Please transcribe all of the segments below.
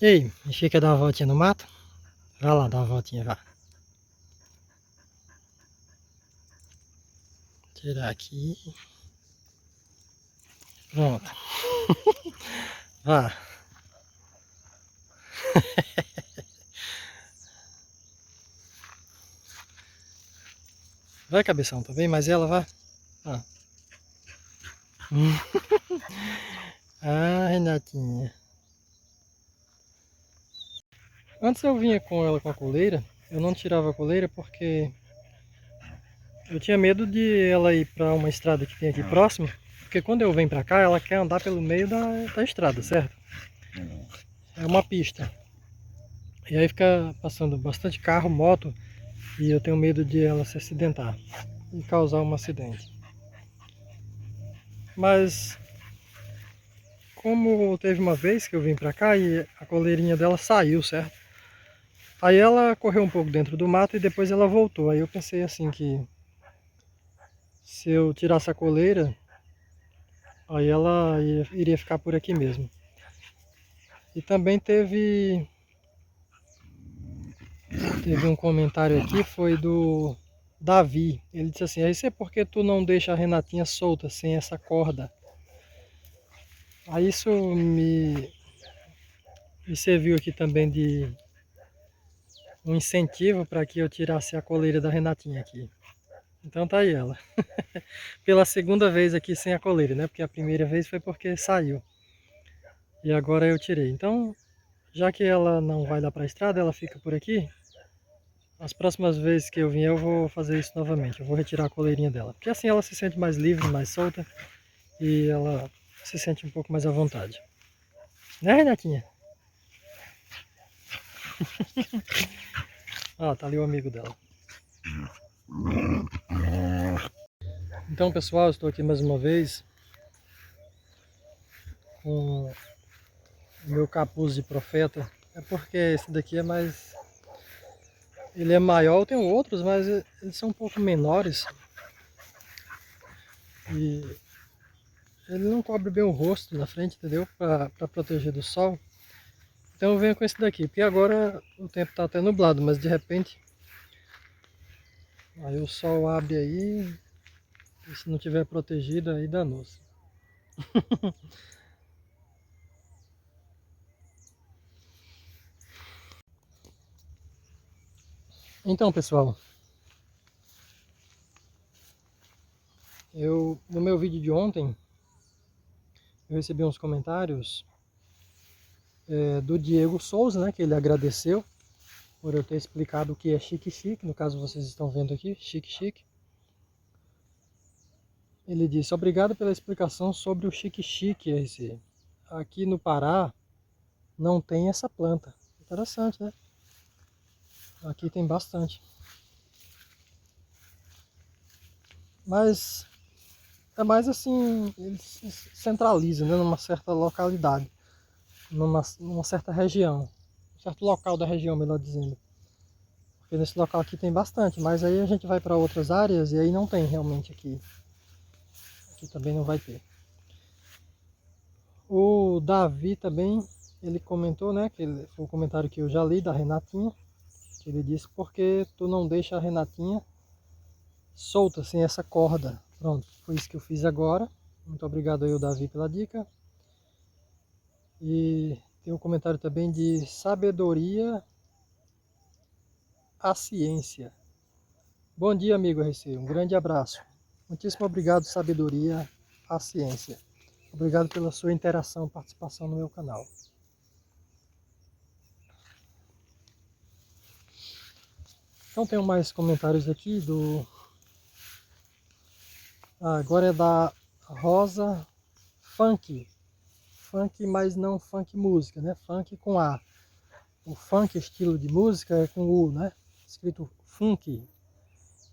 Ei, a gente quer dar uma voltinha no mato? Vai lá, dar uma voltinha, vá. Tirar aqui. Pronto. Vá. Vai, cabeção, tá bem? Mas ela, vá. Ah, ah, Renatinha. Antes eu vinha com ela com a coleira. Eu não tirava a coleira porque eu tinha medo de ela ir para uma estrada que tem aqui próximo. Porque quando eu venho pra cá, ela quer andar pelo meio da estrada, certo? É uma pista. E aí fica passando bastante carro, moto. E eu tenho medo de ela se acidentar e causar um acidente. Mas como teve uma vez que eu vim pra cá e a coleirinha dela saiu, certo? Aí ela correu um pouco dentro do mato e depois ela voltou. Aí eu pensei assim que se eu tirasse a coleira, aí ela iria ficar por aqui mesmo. E também teve um comentário aqui, foi do Davi. Ele disse assim: aí sei por que tu não deixa a Renatinha solta sem essa corda? Aí isso me serviu aqui também de um incentivo para que eu tirasse a coleira da Renatinha aqui. Então tá aí ela. Pela segunda vez aqui sem a coleira, né? Porque a primeira vez foi porque saiu. E agora eu tirei. Então, já que ela não vai dar para a estrada, ela fica por aqui. As próximas vezes que eu vier eu vou fazer isso novamente. Eu vou retirar a coleirinha dela. Porque assim ela se sente mais livre, mais solta. E ela se sente um pouco mais à vontade. Né, Renatinha? Ah, tá ali o amigo dela. Então, pessoal, estou aqui mais uma vez com o meu capuz de profeta. É porque esse daqui é mais... Ele é maior, eu tenho outros, mas eles são um pouco menores. E ele não cobre bem o rosto na frente, entendeu? Para proteger do sol. Então eu venho com esse daqui, porque agora o tempo está até nublado, mas de repente aí o sol abre aí, e se não tiver protegido aí danou-se. Então, pessoal, no meu vídeo de ontem eu recebi uns comentários do Diego Souza, né, que ele agradeceu por eu ter explicado o que é chique-chique, no caso vocês estão vendo aqui, chique-chique. Ele disse: obrigado pela explicação sobre o chique-chique, RC. Aqui no Pará não tem essa planta. Interessante, né? Aqui tem bastante. Mas é mais assim, ele se centraliza, né, numa certa localidade, numa certa região, um certo local da região, melhor dizendo. Porque nesse local aqui tem bastante, mas aí a gente vai para outras áreas e aí não tem realmente aqui. Aqui também não vai ter. O Davi também, ele comentou, né, que foi um comentário que eu já li da Renatinha, que ele disse: porque tu não deixa a Renatinha solta sem essa corda. Pronto, foi isso que eu fiz agora. Muito obrigado aí, o Davi, pela dica. E tem um comentário também de sabedoria à ciência. Bom dia, amigo RC, um grande abraço. Muitíssimo obrigado, sabedoria à ciência. Obrigado pela sua interação, participação no meu canal. Então tenho mais comentários aqui agora é da Rosa Funk. Funk, mas não funk música, né? Funk com A. O funk, estilo de música, é com U, né? Escrito funk.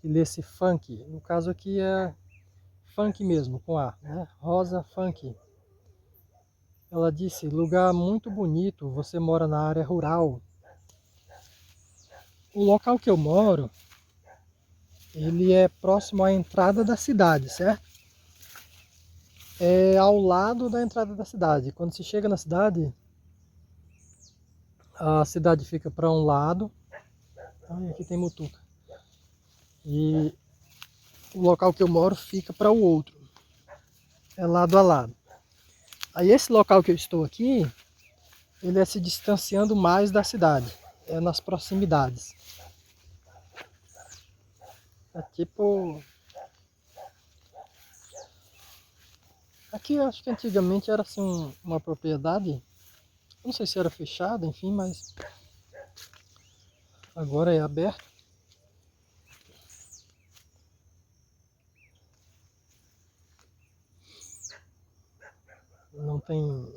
E lê-se funk. No caso aqui é funk mesmo, com A, né? Rosa Funk. Ela disse: lugar muito bonito, você mora na área rural. O local que eu moro, ele é próximo à entrada da cidade, certo? É ao lado da entrada da cidade. Quando se chega na cidade, A cidade fica para um lado. Ai, aqui tem mutuca. E o local que eu moro fica para o outro. É lado a lado. Aí esse local que eu estou aqui, ele é se distanciando mais da cidade. É nas proximidades. É tipo... Aqui eu acho que antigamente era assim uma propriedade. Não sei se era fechada, enfim, mas agora é aberto. Não tem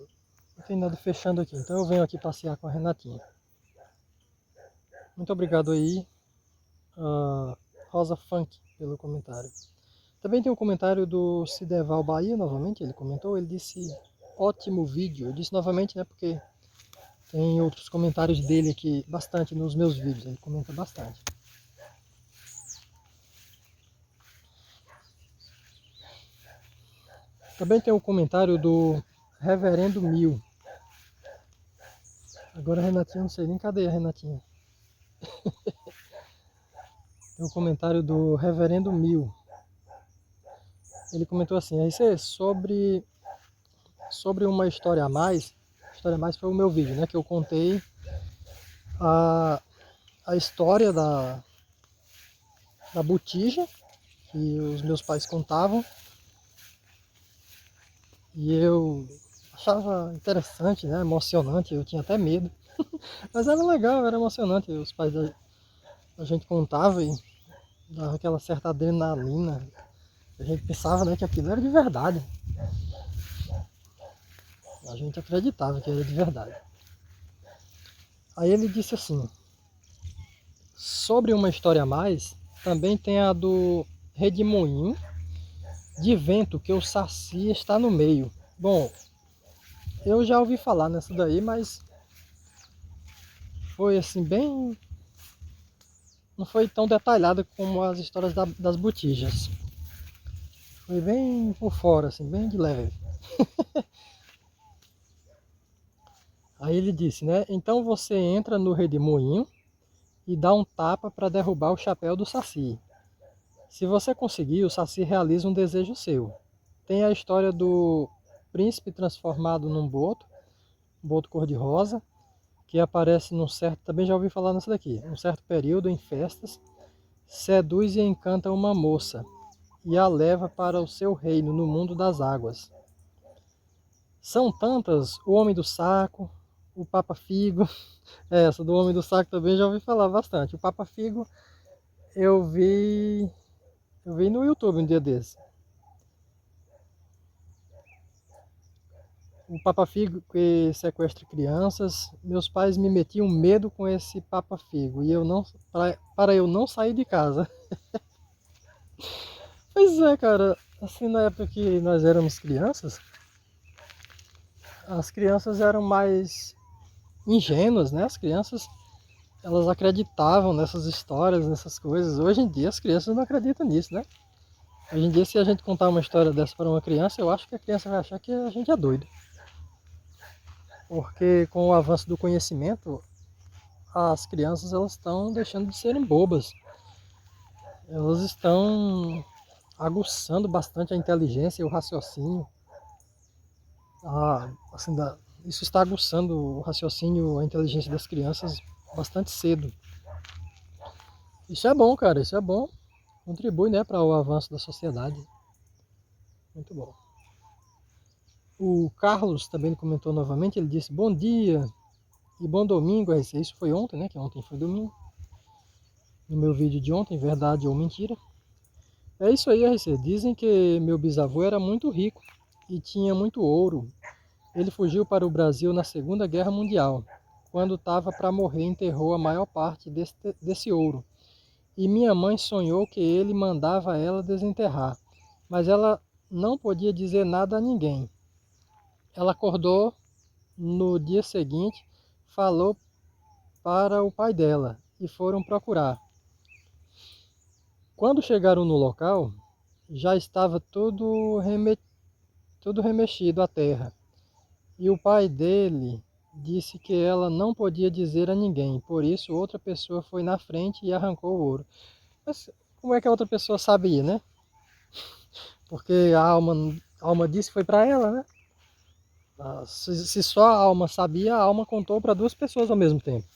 nada fechando aqui. Então eu venho aqui passear com a Renatinha. Muito obrigado aí, Rosa Funk, pelo comentário. Também tem um comentário do Cideval Bahia, novamente, ele comentou, ele disse, ótimo vídeo. Eu disse novamente, né, porque tem outros comentários dele aqui, bastante nos meus vídeos, ele comenta bastante. Também tem um comentário do Reverendo Mil. Agora a Renatinha, não sei nem cadê a Renatinha. Tem um comentário do Reverendo Mil. Ele comentou assim, RC, sobre uma história a mais foi o meu vídeo, né, que eu contei a história da botija que os meus pais contavam, e eu achava interessante, né, emocionante, eu tinha até medo, mas era legal, era emocionante, os pais a gente contava e dava aquela certa adrenalina, a gente pensava, né, que aquilo era de verdade, a gente acreditava que era de verdade. Aí ele disse assim, sobre uma história a mais, também tem a do redemoinho de vento que o Saci está no meio. Bom, eu já ouvi falar nessa daí, mas foi assim bem... não foi tão detalhada como as histórias das botijas. Foi bem por fora, assim, bem de leve. Aí ele disse, né? Então você entra no redemoinho e dá um tapa para derrubar o chapéu do Saci. Se você conseguir, o Saci realiza um desejo seu. Tem a história do príncipe transformado num boto cor-de-rosa, que aparece num certo, também já ouvi falar nessa daqui, um certo período em festas, seduz e encanta uma moça e a leva para o seu reino no mundo das águas. São tantas, o Homem do Saco, o Papa Figo, essa do Homem do Saco também já ouvi falar bastante. O Papa Figo eu vi no YouTube um dia desse. O Papa Figo que sequestra crianças, meus pais me metiam medo com esse Papa Figo e eu não, para eu não sair de casa. Pois é, cara, assim na época que nós éramos crianças, as crianças eram mais ingênuas, né? As crianças, elas acreditavam nessas histórias, nessas coisas. Hoje em dia as crianças não acreditam nisso, né? Hoje em dia, se a gente contar uma história dessa para uma criança, eu acho que a criança vai achar que a gente é doido. Porque com o avanço do conhecimento, as crianças elas estão deixando de serem bobas. Elas estão aguçando bastante a inteligência e o raciocínio. Assim, isso está aguçando o raciocínio, a inteligência das crianças bastante cedo. Isso é bom, cara, isso é bom. Contribui, né, para o avanço da sociedade. Muito bom. O Carlos também comentou novamente, ele disse, bom dia e bom domingo, RC. Isso foi ontem, né, que ontem foi domingo. No meu vídeo de ontem, verdade ou mentira. É isso aí, RC. Dizem que meu bisavô era muito rico e tinha muito ouro. Ele fugiu para o Brasil na Segunda Guerra Mundial. Quando estava para morrer, enterrou a maior parte desse ouro. E minha mãe sonhou que ele mandava ela desenterrar, mas ela não podia dizer nada a ninguém. Ela acordou no dia seguinte, falou para o pai dela e foram procurar. Quando chegaram no local, já estava tudo remexido à terra. E o pai dele disse que ela não podia dizer a ninguém, por isso outra pessoa foi na frente e arrancou o ouro. Mas como é que a outra pessoa sabia, né? Porque a alma disse que foi para ela, né? Se só a alma sabia, a alma contou para duas pessoas ao mesmo tempo.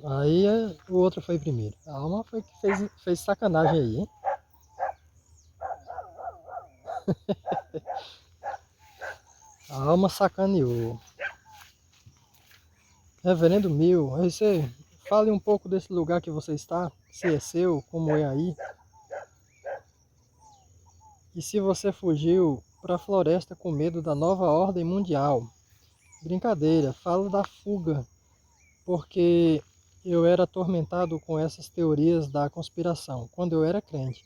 Aí o outro foi primeiro. A alma foi que fez sacanagem aí, hein? A alma sacaneou. Reverendo Mil, aí você fale um pouco desse lugar que você está, se é seu, como é aí. E se você fugiu para a floresta com medo da nova ordem mundial. Brincadeira, falo da fuga, porque eu era atormentado com essas teorias da conspiração, quando eu era crente.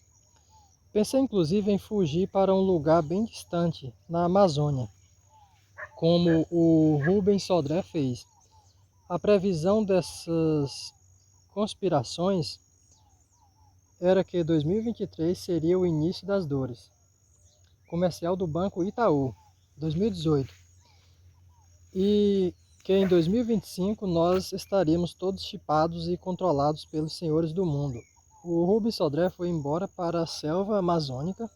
Pensei inclusive em fugir para um lugar bem distante, na Amazônia, como o Rubens Sodré fez. A previsão dessas conspirações era que 2023 seria o início das dores. Comercial do Banco Itaú, 2018. E que em 2025 nós estaríamos todos chipados e controlados pelos senhores do mundo. O Rubens Sodré foi embora para a selva amazônica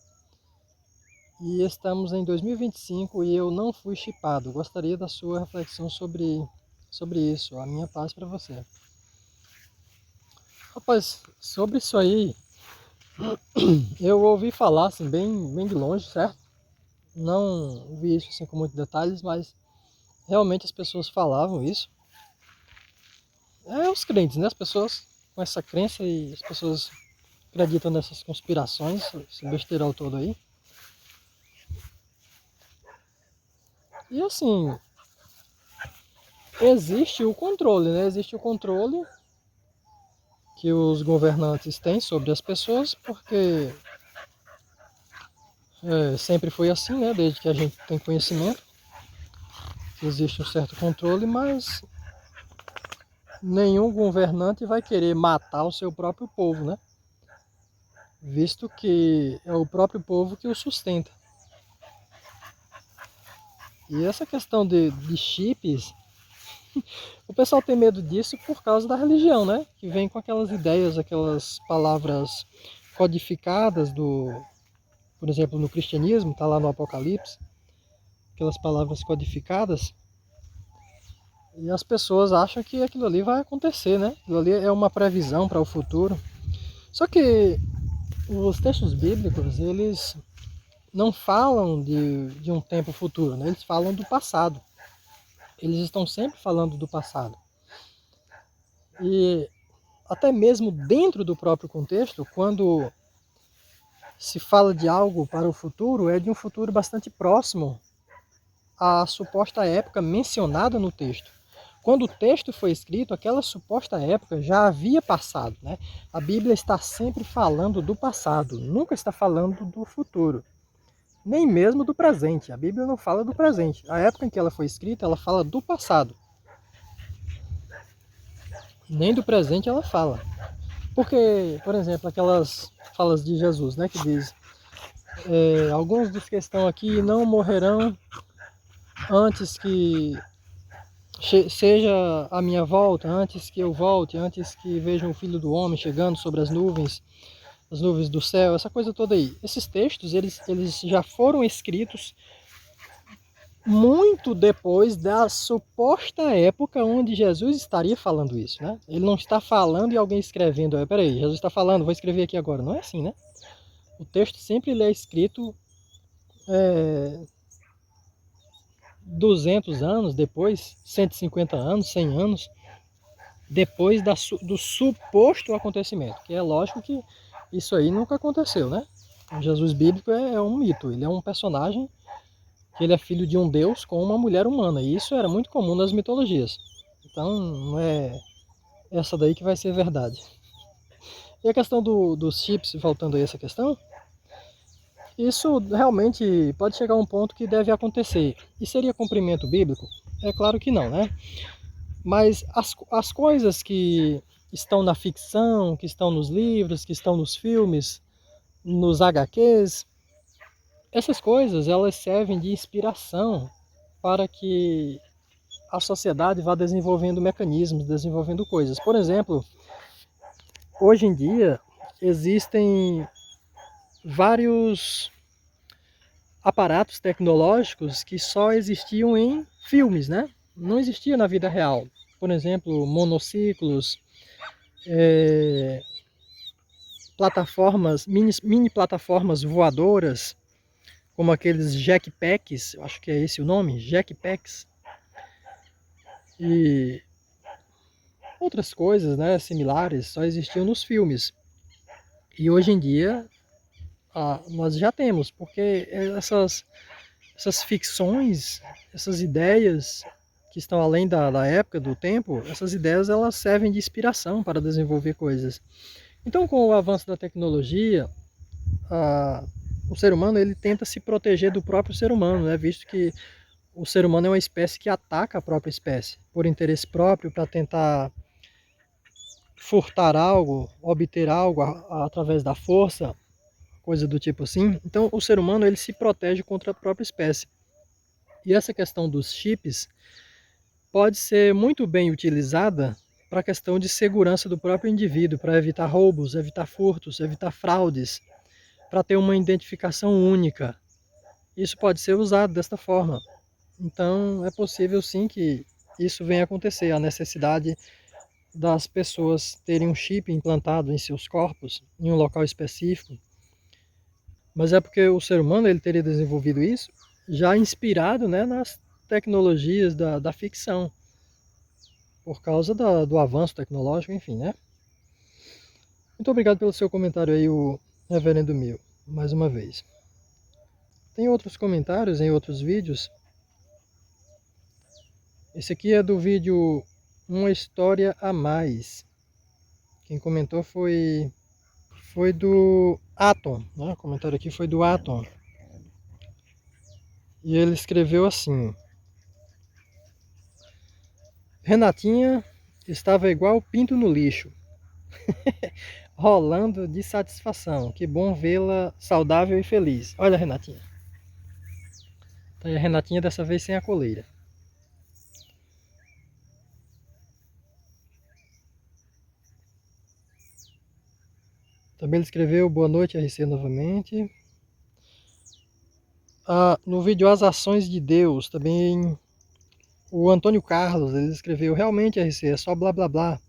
e estamos em 2025 e eu não fui chipado. Gostaria da sua reflexão sobre isso. A minha paz para você. Rapaz, sobre isso aí, eu ouvi falar assim, bem de longe, certo? Não vi isso assim com muitos detalhes, mas realmente as pessoas falavam isso. É os crentes, né? As pessoas com essa crença e as pessoas acreditam nessas conspirações, esse besteirol todo aí. E assim, existe o controle, né? Existe o controle que os governantes têm sobre as pessoas, porque sempre foi assim, né? Desde que a gente tem conhecimento, existe um certo controle, mas nenhum governante vai querer matar o seu próprio povo, né? Visto que é o próprio povo que o sustenta. E essa questão de chips, o pessoal tem medo disso por causa da religião, né? Que vem com aquelas ideias, aquelas palavras codificadas por exemplo, no cristianismo, tá lá no Apocalipse, aquelas palavras codificadas, e as pessoas acham que aquilo ali vai acontecer, né? Aquilo ali é uma previsão para o futuro. Só que os textos bíblicos, eles não falam de um tempo futuro, né? Eles falam do passado. Eles estão sempre falando do passado. E até mesmo dentro do próprio contexto, quando se fala de algo para o futuro, é de um futuro bastante próximo à suposta época mencionada no texto. Quando o texto foi escrito, aquela suposta época já havia passado, né? A Bíblia está sempre falando do passado, nunca está falando do futuro, nem mesmo do presente. A Bíblia não fala do presente. A época em que ela foi escrita, ela fala do passado. Nem do presente ela fala. Porque, por exemplo, aquelas falas de Jesus, né, que diz: alguns dos que estão aqui não morrerão antes que seja a minha volta, antes que eu volte, antes que vejam o Filho do Homem chegando sobre as nuvens do céu, essa coisa toda aí. Esses textos, eles já foram escritos muito depois da suposta época onde Jesus estaria falando isso, né? Ele não está falando e alguém escrevendo. Peraí, Jesus está falando, vou escrever aqui agora. Não é assim, né? O texto sempre ele é escrito 200 anos depois, 150 anos, 100 anos depois do suposto acontecimento. Que é lógico que isso aí nunca aconteceu, né? O Jesus bíblico é um mito, ele é um personagem que ele é filho de um deus com uma mulher humana. E isso era muito comum nas mitologias. Então não é essa daí que vai ser verdade. E a questão dos chips, voltando a essa questão, isso realmente pode chegar a um ponto que deve acontecer. E seria cumprimento bíblico? É claro que não, né? Mas as coisas que estão na ficção, que estão nos livros, que estão nos filmes, nos HQs, essas coisas elas servem de inspiração para que a sociedade vá desenvolvendo mecanismos, desenvolvendo coisas. Por exemplo, hoje em dia existem vários aparatos tecnológicos que só existiam em filmes, né? Não existia na vida real. Por exemplo, monociclos, plataformas, mini plataformas voadoras, como aqueles jetpacks, acho que é esse o nome, jetpacks, e outras coisas, né, similares, só existiam nos filmes. E hoje em dia nós já temos, porque essas ficções, essas ideias que estão além da época, do tempo, essas ideias elas servem de inspiração para desenvolver coisas. Então, com o avanço da tecnologia, o ser humano ele tenta se proteger do próprio ser humano, né? Visto que o ser humano é uma espécie que ataca a própria espécie por interesse próprio, para tentar furtar algo, obter algo através da força, coisa do tipo assim. Então, o ser humano ele se protege contra a própria espécie. E essa questão dos chips pode ser muito bem utilizada para a questão de segurança do próprio indivíduo, para evitar roubos, evitar furtos, evitar fraudes, para ter uma identificação única. Isso pode ser usado desta forma. Então é possível sim que isso venha a acontecer, a necessidade das pessoas terem um chip implantado em seus corpos, em um local específico. Mas é porque o ser humano ele teria desenvolvido isso já inspirado, né, nas tecnologias da ficção, por causa do avanço tecnológico, enfim, né? Muito obrigado pelo seu comentário aí, o reverendo Mil, mais uma vez. Tem outros comentários em outros vídeos. Esse aqui é do vídeo Uma História a Mais. Quem comentou foi do Atom, né? O comentário aqui foi do Atom. E ele escreveu assim: Renatinha estava igual pinto no lixo, rolando de satisfação. Que bom vê-la saudável e feliz. Olha a Renatinha. Tá aí a Renatinha dessa vez sem a coleira. Também ele escreveu boa noite RC novamente. No vídeo As Ações de Deus, também o Antônio Carlos, ele escreveu realmente RC, é só blá blá blá.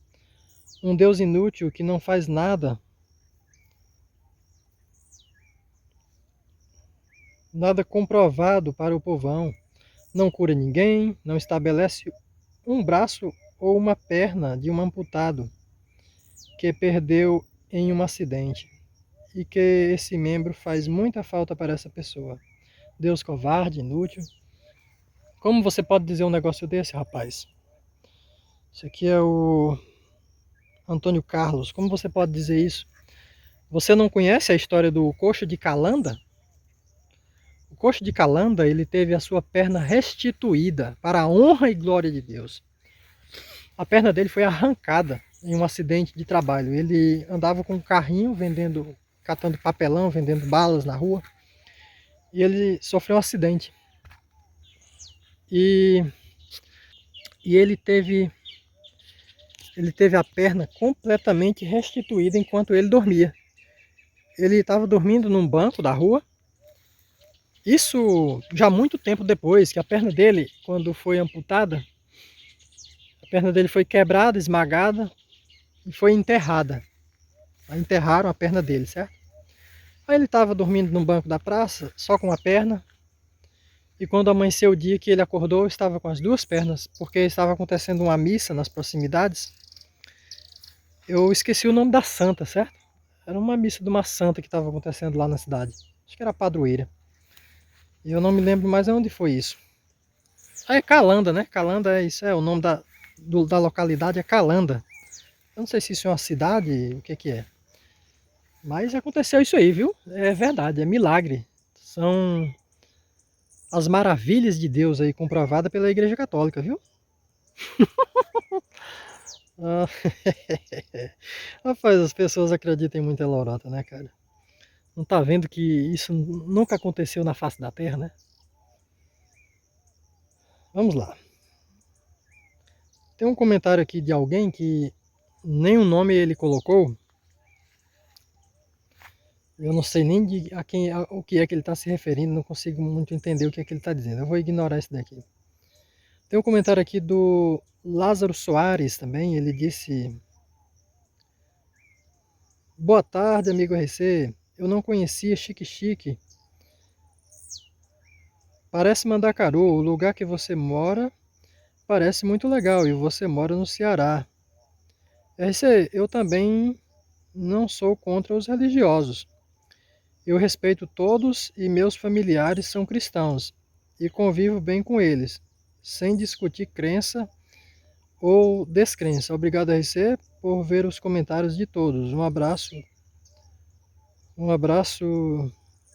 Um Deus inútil que não faz nada. Nada comprovado para o povão. Não cura ninguém, não estabelece um braço ou uma perna de um amputado que perdeu em um acidente. E que esse membro faz muita falta para essa pessoa. Deus covarde, inútil. Como você pode dizer um negócio desse, rapaz? Isso aqui é o Antônio Carlos. Como você pode dizer isso? Você não conhece a história do coxo de Calanda? O coxo de Calanda, ele teve a sua perna restituída para a honra e glória de Deus. A perna dele foi arrancada em um acidente de trabalho. Ele andava com um carrinho catando papelão, vendendo balas na rua. E ele sofreu um acidente. E ele teve a perna completamente restituída enquanto ele dormia. Ele estava dormindo num banco da rua. Isso já muito tempo depois, que a perna dele, quando foi amputada, a perna dele foi quebrada, esmagada e foi enterrada. Aí enterraram a perna dele, certo? Aí ele estava dormindo num banco da praça, só com a perna. E quando amanheceu o dia que ele acordou, estava com as duas pernas, porque estava acontecendo uma missa nas proximidades. Eu esqueci o nome da santa, certo? Era uma missa de uma santa que estava acontecendo lá na cidade. Acho que era a padroeira. E eu não me lembro mais onde foi isso. Ah, é Calanda, né? Calanda é isso, o nome da localidade é Calanda. Eu não sei se isso é uma cidade, o que que é. Mas aconteceu isso aí, viu? É verdade, é milagre. São as maravilhas de Deus aí comprovadas pela Igreja Católica, viu? Ah, rapaz, as pessoas acreditam em muita lorota, né, cara? Não tá vendo que isso nunca aconteceu na face da Terra, né? Vamos lá. Tem um comentário aqui de alguém que nem o nome ele colocou. Eu não sei nem o que é que ele está se referindo, não consigo muito entender o que é que ele está dizendo. Eu vou ignorar esse daqui. Tem um comentário aqui do Lázaro Soares também. Ele disse: boa tarde, amigo RC. Eu não conhecia Chique Chique. Parece Mandacaru, o lugar que você mora parece muito legal e você mora no Ceará. RC, eu também não sou contra os religiosos. Eu respeito todos e meus familiares são cristãos e convivo bem com eles, sem discutir crença ou descrença. Obrigado, RC, por ver os comentários de todos. Um abraço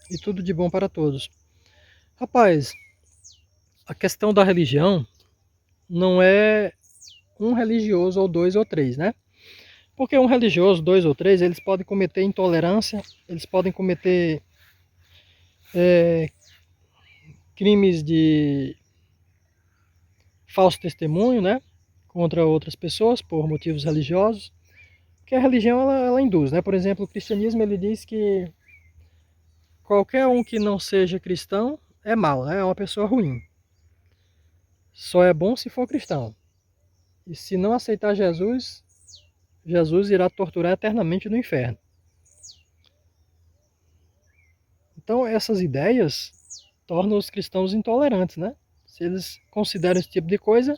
e tudo de bom para todos. Rapaz, a questão da religião não é um religioso ou dois ou três, né? Porque um religioso, dois ou três, eles podem cometer intolerância, eles podem cometer crimes de falso testemunho, né? Contra outras pessoas por motivos religiosos. Porque a religião ela induz, né? Por exemplo, o cristianismo ele diz que qualquer um que não seja cristão é mau, né? É uma pessoa ruim. Só é bom se for cristão. E se não aceitar Jesus, Jesus irá torturar eternamente no inferno. Então essas ideias tornam os cristãos intolerantes, né? Se eles consideram esse tipo de coisa,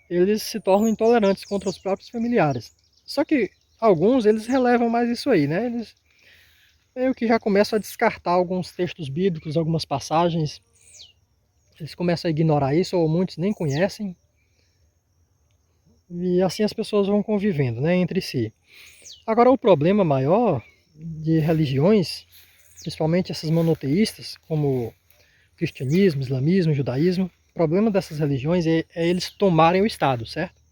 eles se tornam intolerantes contra os próprios familiares. Só que alguns, eles relevam mais isso aí, né? Eles meio que já começam a descartar alguns textos bíblicos, algumas passagens. Eles começam a ignorar isso, ou muitos nem conhecem. E assim as pessoas vão convivendo, né, entre si. Agora, o problema maior de religiões, principalmente essas monoteístas, como cristianismo, islamismo, judaísmo, o problema dessas religiões é eles tomarem o Estado, certo?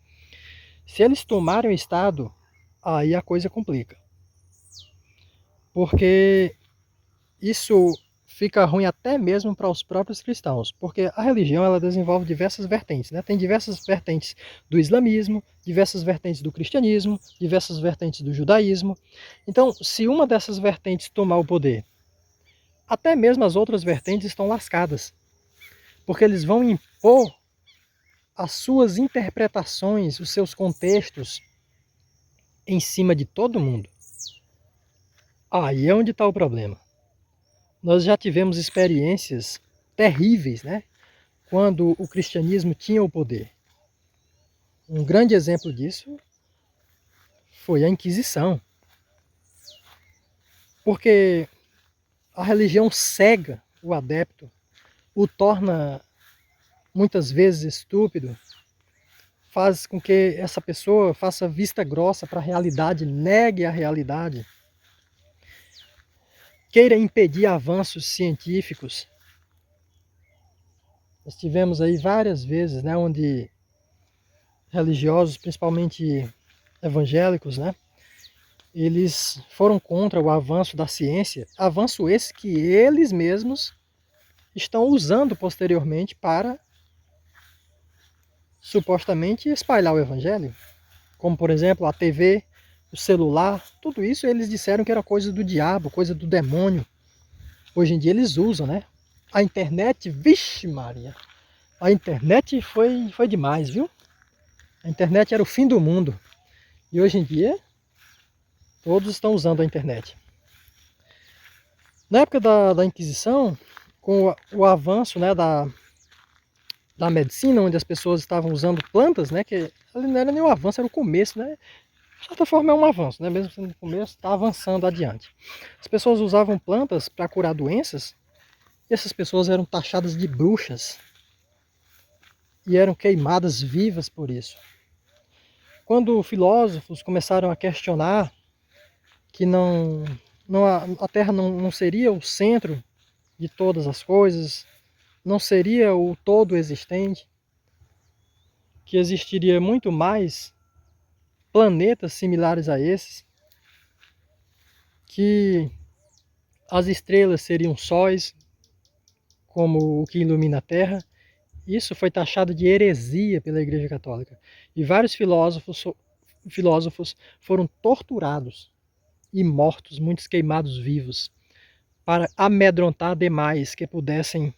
Se eles tomarem o Estado, aí a coisa complica. Porque isso fica ruim até mesmo para os próprios cristãos, porque a religião ela desenvolve diversas vertentes, né? Tem diversas vertentes do islamismo, diversas vertentes do cristianismo, diversas vertentes do judaísmo. Então, se uma dessas vertentes tomar o poder, até mesmo as outras vertentes estão lascadas, porque eles vão impor as suas interpretações, os seus contextos em cima de todo mundo. Aí é onde está o problema. Nós já tivemos experiências terríveis, né? Quando o cristianismo tinha o poder. Um grande exemplo disso foi a Inquisição. Porque a religião cega o adepto, o torna muitas vezes estúpido, faz com que essa pessoa faça vista grossa para a realidade, negue a realidade, queira impedir avanços científicos. Nós tivemos aí várias vezes, né, onde religiosos, principalmente evangélicos, né, eles foram contra o avanço da ciência, avanço esse que eles mesmos estão usando posteriormente para supostamente espalhar o evangelho, como por exemplo a TV, o celular, tudo isso eles disseram que era coisa do diabo, coisa do demônio. Hoje em dia eles usam, né? A internet, vixe Maria, a internet foi demais, viu? A internet era o fim do mundo e hoje em dia todos estão usando a internet. Na época da Inquisição, com o avanço, né, da medicina, onde as pessoas estavam usando plantas, né, que ali não era nem o avanço, era o começo, né? De certa forma é um avanço, né? Mesmo sendo no começo, está avançando adiante. As pessoas usavam plantas para curar doenças e essas pessoas eram taxadas de bruxas e eram queimadas vivas por isso. Quando filósofos começaram a questionar que a Terra não seria o centro de todas as coisas, não seria o todo existente, que existiria muito mais planetas similares a esses, que as estrelas seriam sóis, como o que ilumina a Terra, Isso foi taxado de heresia pela Igreja Católica. E vários filósofos foram torturados e mortos, muitos queimados vivos, para amedrontar demais que pudessem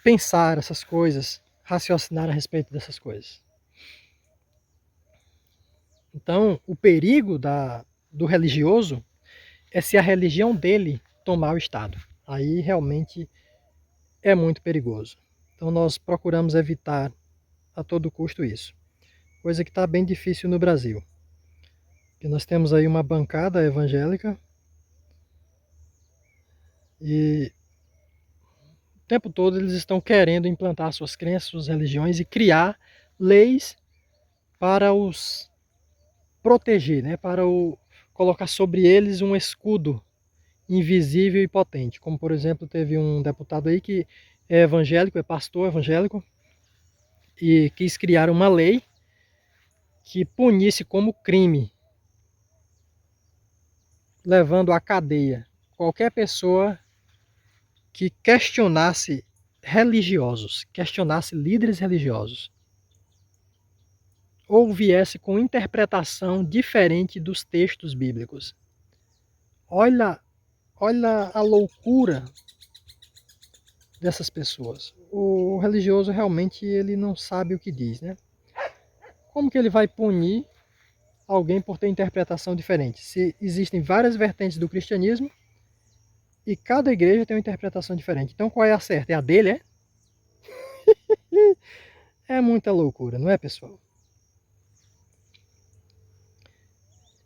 pensar essas coisas, raciocinar a respeito dessas coisas. Então, o perigo do religioso é se a religião dele tomar o Estado. Aí realmente é muito perigoso. Então nós procuramos evitar a todo custo isso. Coisa que está bem difícil no Brasil. Porque nós temos aí uma bancada evangélica e o tempo todo eles estão querendo implantar suas crenças, suas religiões e criar leis para os proteger, né? Para colocar sobre eles um escudo invisível e potente. Como, por exemplo, teve um deputado aí que é evangélico, é pastor evangélico, e quis criar uma lei que punisse como crime, levando à cadeia qualquer pessoa que questionasse religiosos, questionasse líderes religiosos, ou viesse com interpretação diferente dos textos bíblicos. Olha, olha a loucura dessas pessoas. O religioso realmente ele não sabe o que diz, né? Como que ele vai punir alguém por ter interpretação diferente? Se existem várias vertentes do cristianismo e cada igreja tem uma interpretação diferente. Então qual é a certa? É a dele, é? É muita loucura, não é, pessoal?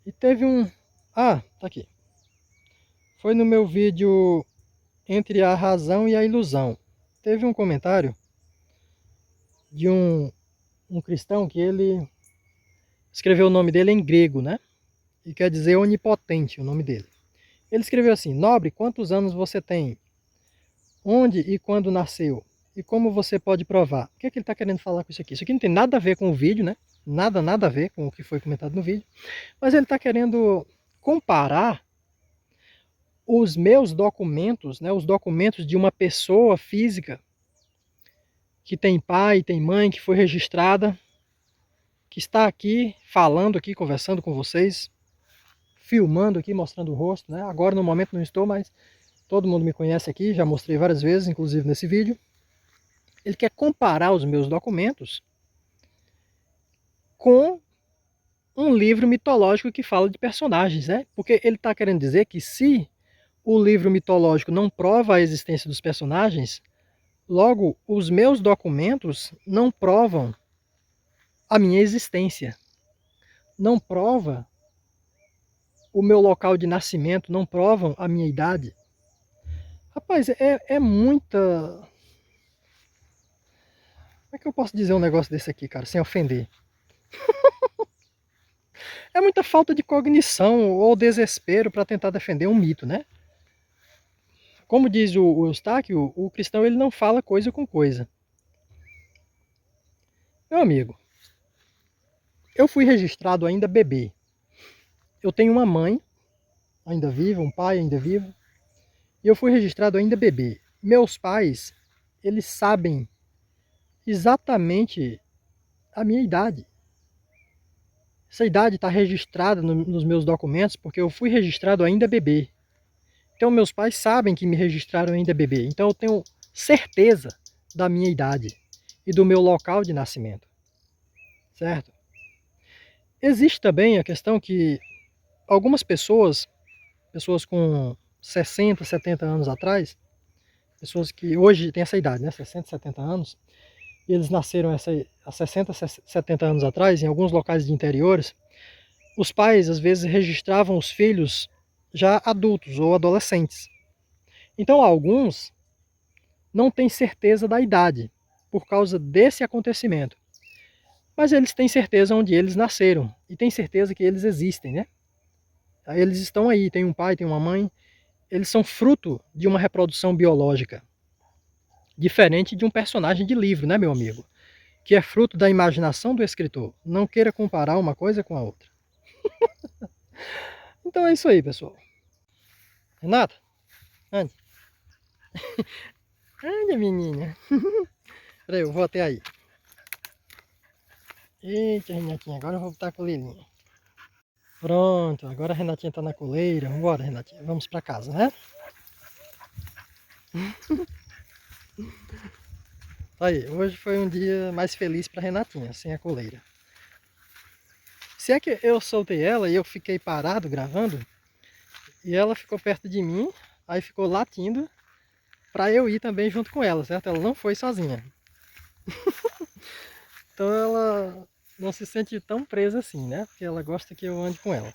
E teve um... Ah, tá aqui. Foi no meu vídeo Entre a Razão e a Ilusão. Teve um comentário de um cristão que ele escreveu o nome dele em grego, né? E quer dizer onipotente o nome dele. Ele escreveu assim: Nobre, quantos anos você tem? Onde e quando nasceu? E como você pode provar? O que é que ele está querendo falar com isso aqui? Isso aqui não tem nada a ver com o vídeo, né? Nada a ver com o que foi comentado no vídeo. Mas ele está querendo comparar os meus documentos, né? Os documentos de uma pessoa física que tem pai, tem mãe, que foi registrada, que está aqui falando aqui, conversando com vocês, filmando aqui, mostrando o rosto, né? Agora no momento não estou, mas todo mundo me conhece aqui, já mostrei várias vezes, inclusive nesse vídeo. Ele quer comparar os meus documentos com um livro mitológico que fala de personagens, né? Porque ele está querendo dizer que se o livro mitológico não prova a existência dos personagens, logo os meus documentos não provam a minha existência, não prova o meu local de nascimento, não provam a minha idade. Rapaz, é muita... Como é que eu posso dizer um negócio desse aqui, cara, sem ofender? É muita falta de cognição ou desespero para tentar defender um mito, né? Como diz o Eustáquio, o cristão ele não fala coisa com coisa. Meu amigo, eu fui registrado ainda bebê. Eu tenho uma mãe ainda viva, um pai ainda vivo, e eu fui registrado ainda bebê. Meus pais, eles sabem exatamente a minha idade. Essa idade está registrada nos meus documentos porque eu fui registrado ainda bebê. Então meus pais sabem que me registraram ainda bebê. Então eu tenho certeza da minha idade e do meu local de nascimento. Certo? Existe também a questão que algumas pessoas com 60, 70 anos atrás, pessoas que hoje têm essa idade, né, 60, 70 anos, e eles nasceram há 60, 70 anos atrás, em alguns locais de interiores, os pais às vezes registravam os filhos já adultos ou adolescentes. Então alguns não têm certeza da idade por causa desse acontecimento. Mas eles têm certeza onde eles nasceram e têm certeza que eles existem, né? Eles estão aí, tem um pai, tem uma mãe, eles são fruto de uma reprodução biológica, diferente de um personagem de livro, né, meu amigo? Que é fruto da imaginação do escritor. Não queira comparar uma coisa com a outra. Então é isso aí, pessoal. Renata, ande. Ande, menina. Peraí, eu vou até aí. Eita, Renatinha, agora eu vou botar a coleirinha. Pronto, agora a Renatinha tá na coleira. Vambora, Renatinha, vamos pra casa, né? Aí, hoje foi um dia mais feliz pra Renatinha, sem a coleira. Se é que eu soltei ela e eu fiquei parado gravando, e ela ficou perto de mim, aí ficou latindo pra eu ir também junto com ela, certo? Ela não foi sozinha. Então ela não se sente tão presa assim, né? Porque ela gosta que eu ande com ela.